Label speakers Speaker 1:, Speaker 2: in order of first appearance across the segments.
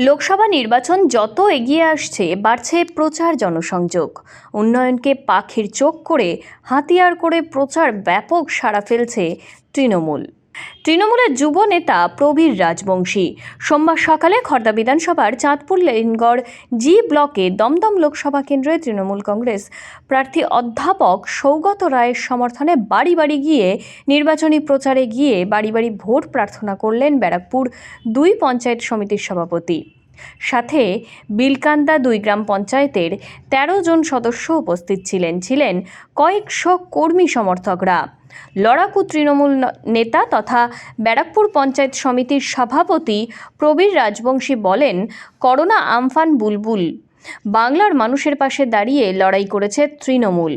Speaker 1: লোকসভা নির্বাচন যত এগিয়ে আসছে বাড়ছে প্রচার জনসংযোগ। উন্নয়নকে পাখির চোখ করে হাতিয়ার করে প্রচার ব্যাপক সাড়া ফেলছে তৃণমূলের যুব নেতা প্রবীর রাজবংশী সোমবার সকালে খড়দা বিধানসভার চাঁদপুর লেলিনগড় জি ব্লকে দমদম লোকসভা কেন্দ্রে তৃণমূল কংগ্রেস প্রার্থী অধ্যাপক সৌগত রায়ের সমর্থনে বাড়ি বাড়ি গিয়ে নির্বাচনী প্রচারে গিয়ে বাড়ি বাড়ি ভোট প্রার্থনা করলেন ব্যারাকপুর 2 পঞ্চায়েত সমিতির সভাপতি। সাথে বিলকান্দা 2 গ্রাম পঞ্চায়েতের 13 জন সদস্য উপস্থিত ছিলেন কয়েকশো কর্মী সমর্থকরা। লড়াকু তৃণমূল নেতা তথা ব্যারাকপুর পঞ্চায়েত সমিতির সভাপতি প্রবীর রাজবংশী বলেন, করোনা আমফান বুলবুল বাংলার মানুষের পাশে দাঁড়িয়ে লড়াই করেছে তৃণমূল।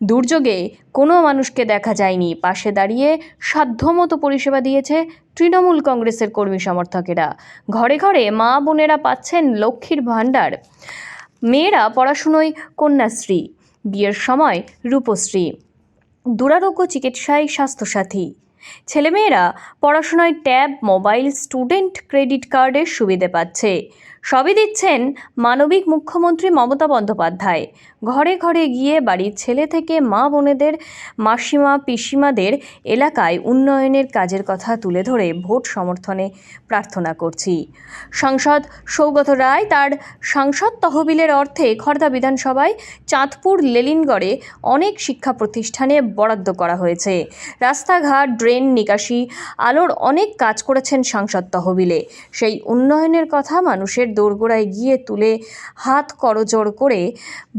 Speaker 1: দুর্যোগে কোনো মানুষকে দেখা যায়নি, পাশে দাঁড়িয়ে সাধ্যমতো পরিষেবা দিয়েছে তৃণমূল কংগ্রেসের কর্মী সমর্থকেরা। ঘরে ঘরে মা বোনেরা পাচ্ছেন লক্ষ্মীর ভাণ্ডার, মেয়েরা পড়াশুনোয় কন্যাশ্রী, বিয়ের সময় রূপশ্রী, দুরারোগ্য চিকিৎসায় স্বাস্থ্যসাথী, ছেলেমেয়েরা পড়াশোনায় ট্যাব, মোবাইল, স্টুডেন্ট ক্রেডিট কার্ডের সুবিধে পাচ্ছে। সবই দিচ্ছেন মানবিক মুখ্যমন্ত্রী মমতা বন্দ্যোপাধ্যায়। ঘরে ঘরে গিয়ে বাড়ির ছেলে থেকে মা বোনেদের, মাসিমা পিসিমাদের এলাকায় উন্নয়নের কাজের কথা তুলে ধরে ভোট সমর্থনে প্রার্থনা করছি। সাংসদ সৌগত রায় তার সাংসদ তহবিলের অর্থে খড়দা বিধানসভায় চাঁদপুর লেলিনগড়ে অনেক শিক্ষা প্রতিষ্ঠানে বরাদ্দ করা হয়েছে। রাস্তাঘাট, ড্রেন, নিকাশি, আলোর অনেক কাজ করেছেন সাংসদ তহবিলে। সেই উন্নয়নের কথা মানুষের দোরগোড়ায় গিয়ে তুলে হাত করজোড় করে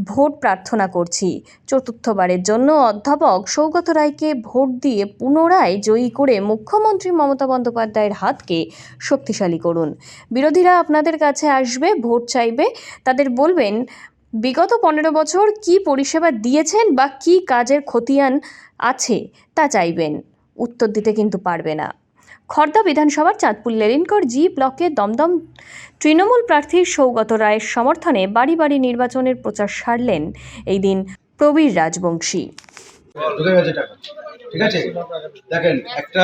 Speaker 1: ভোট প্রার্থনা করছি। চতুর্থবারের জন্য অধ্যাপক সৌগত রায়কে ভোট দিয়ে পুনরায় জয়ী করে মুখ্যমন্ত্রী মমতা বন্দ্যোপাধ্যায়ের হাতকে শক্তিশালী করুন। বিরোধীরা আপনাদের কাছে আসবে, ভোট চাইবে, তাদের বলবেন বিগত 15 বছর কি পরিষেবা দিয়েছেন বা কি কাজের খতিয়ান আছে তা চাইবেন, উত্তর দিতে কিন্তু পারবে না। খড়দা বিধানসভার চাঁদপুর লেলিনগড় জি ব্লকে দমদম তৃণমূল প্রার্থী সৌগত রায়ের সমর্থনে বাড়ি বাড়ি নির্বাচনের প্রচার সারলেন এই দিন প্রবীর রাজবংশী।
Speaker 2: ঠিক আছে, দেখেন, একটা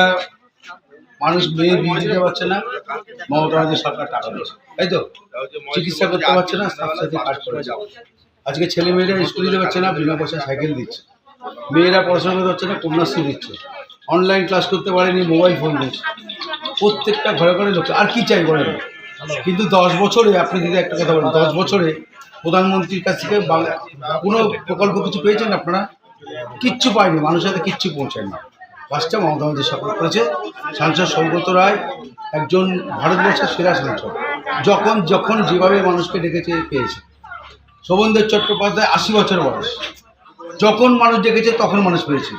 Speaker 2: মানুষ মেয়ে বিয়ে দিতে পারছে না, মমতা ব্যানার্জি সরকার টাকা দিয়েছে, তাই তো। চিকিৎসা করতে পারছে না, স্বাস্থ্যসাথী কাজ করে যাও। আজকে ছেলে মেয়েরা স্কুল দিতে পারছে না, বিনা পয়সায় সাইকেল দিচ্ছে। মেয়েরা পড়াশোনা করতে পারছে না, কন্যাশ্রী দিচ্ছে। অনলাইন ক্লাস করতে পারেনি, মোবাইল ফোন দিচ্ছে। প্রত্যেকটা ঘরে ঘরে লোক আর কি চাই বলেন। কিন্তু 10 বছরে, আপনি যদি একটা কথা বলেন, 10 বছরে প্রধানমন্ত্রীর কাছ থেকে কোনো প্রকল্প কিছু পেয়েছেন আপনারা? কিচ্ছু পায়নি, মানুষের হাতে কিচ্ছু পৌঁছায় না। কাজটা মমতা ব্যানার্জি সফল করেছে। সাংসদ সৌগত রায় একজন ভারতবর্ষের সেরা সাংসদ। যখন যেভাবে মানুষকে ডেকেছে পেয়েছে। শোভনদেব চট্টোপাধ্যায় 80 বছর বয়স, যখন মানুষ ডেকেছে তখন মানুষ পেয়েছে।